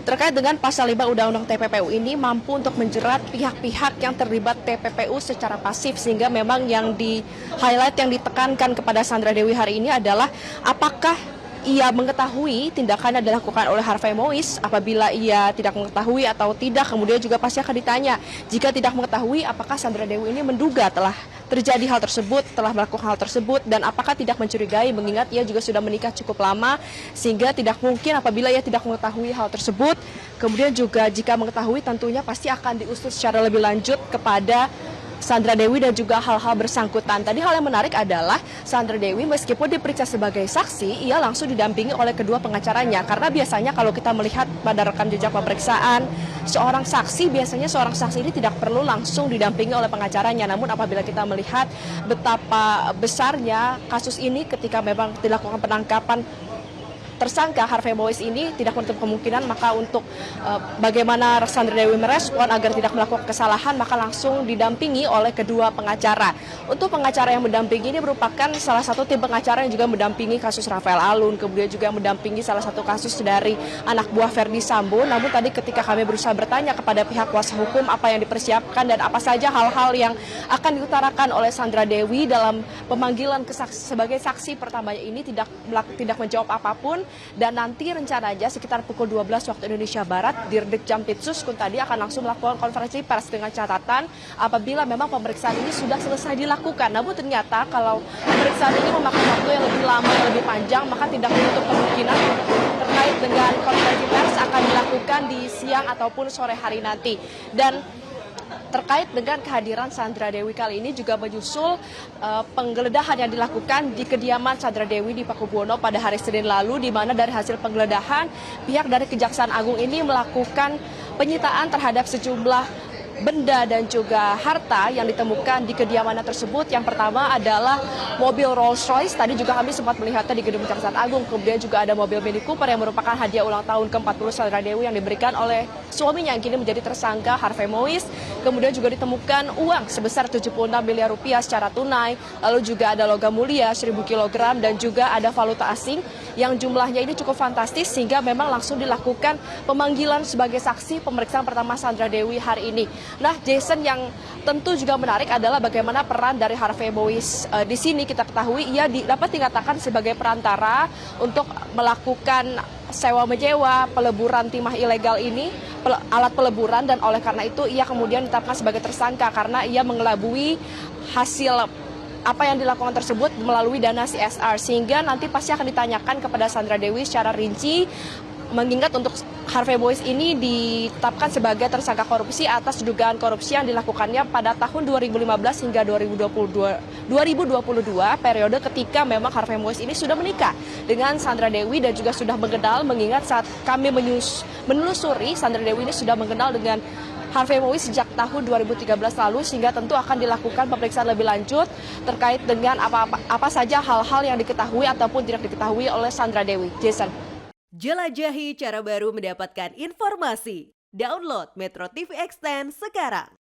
terkait dengan pasal 5 Undang-Undang TPPU ini mampu untuk menjerat pihak-pihak yang terlibat TPPU secara pasif, sehingga memang yang di-highlight, yang ditekankan kepada Sandra Dewi hari ini adalah apakah ia mengetahui tindakan yang dilakukan oleh Harvey Mois. Apabila ia tidak mengetahui atau tidak, kemudian juga pasti akan ditanya, jika tidak mengetahui, apakah Sandra Dewi ini menduga telah terjadi hal tersebut, telah melakukan hal tersebut, dan apakah tidak mencurigai, mengingat ia juga sudah menikah cukup lama, sehingga tidak mungkin apabila ia tidak mengetahui hal tersebut. Kemudian juga jika mengetahui, tentunya pasti akan diusut secara lebih lanjut kepada Sandra Dewi dan juga hal-hal bersangkutan. Tadi hal yang menarik adalah Sandra Dewi meskipun diperiksa sebagai saksi, ia langsung didampingi oleh kedua pengacaranya. Karena biasanya kalau kita melihat pada rekam jejak pemeriksaan, seorang saksi ini tidak perlu langsung didampingi oleh pengacaranya. Namun apabila kita melihat betapa besarnya kasus ini ketika memang dilakukan penangkapan tersangka Harvey Mois ini, tidak menutup kemungkinan maka untuk bagaimana Sandra Dewi merespon agar tidak melakukan kesalahan, maka langsung didampingi oleh kedua pengacara. Untuk pengacara yang mendampingi ini merupakan salah satu tim pengacara yang juga mendampingi kasus Rafael Alun, kemudian juga mendampingi salah satu kasus dari anak buah Verdi Sambo. Namun tadi ketika kami berusaha bertanya kepada pihak kuasa hukum apa yang dipersiapkan dan apa saja hal-hal yang akan diutarakan oleh Sandra Dewi dalam pemanggilan sebagai saksi pertamanya ini, tidak menjawab apapun. Dan nanti rencananya sekitar pukul 12 waktu Indonesia Barat, Dirdik Jampitsus tadi akan langsung melakukan konferensi pers dengan catatan apabila memang pemeriksaan ini sudah selesai dilakukan. Namun ternyata kalau pemeriksaan ini memakan waktu yang lebih lama, yang lebih panjang, maka tidak menutup kemungkinan terkait dengan konferensi pers akan dilakukan di siang ataupun sore hari nanti. Dan terkait dengan kehadiran Sandra Dewi kali ini juga menyusul penggeledahan yang dilakukan di kediaman Sandra Dewi di Pakubuwono pada hari Senin lalu, di mana dari hasil penggeledahan pihak dari Kejaksaan Agung ini melakukan penyitaan terhadap sejumlah benda dan juga harta yang ditemukan di kediaman tersebut. Yang pertama adalah mobil Rolls Royce, tadi juga kami sempat melihatnya di gedung Kejaksaan Agung. Kemudian juga ada mobil Mini Cooper yang merupakan hadiah ulang tahun ke-40 Sandra Dewi yang diberikan oleh suaminya yang kini menjadi tersangka Harvey Mois. Kemudian juga ditemukan uang sebesar 76 miliar rupiah secara tunai, lalu juga ada logam mulia 1000 kg dan juga ada valuta asing yang jumlahnya ini cukup fantastis, sehingga memang langsung dilakukan pemanggilan sebagai saksi pemeriksaan pertama Sandra Dewi hari ini. Nah, Jason, yang tentu juga menarik adalah bagaimana peran dari Harvey Mois di sini. Kita ketahui ia dapat dikatakan sebagai perantara untuk melakukan sewa menyewa, peleburan timah ilegal ini, alat peleburan, dan oleh karena itu ia kemudian ditetapkan sebagai tersangka karena ia mengelabui hasil apa yang dilakukan tersebut melalui dana CSR, sehingga nanti pasti akan ditanyakan kepada Sandra Dewi secara rinci, mengingat untuk Harvey Mois ini ditetapkan sebagai tersangka korupsi atas dugaan korupsi yang dilakukannya pada tahun 2015 hingga 2022 periode ketika memang Harvey Mois ini sudah menikah dengan Sandra Dewi dan juga sudah mengenal, mengingat saat kami menelusuri, Sandra Dewi ini sudah mengenal dengan Harvey Mois sejak tahun 2013 lalu, sehingga tentu akan dilakukan pemeriksaan lebih lanjut terkait dengan apa saja hal-hal yang diketahui ataupun tidak diketahui oleh Sandra Dewi. Jason. Jelajahi cara baru mendapatkan informasi. Download Metro TV Extend sekarang.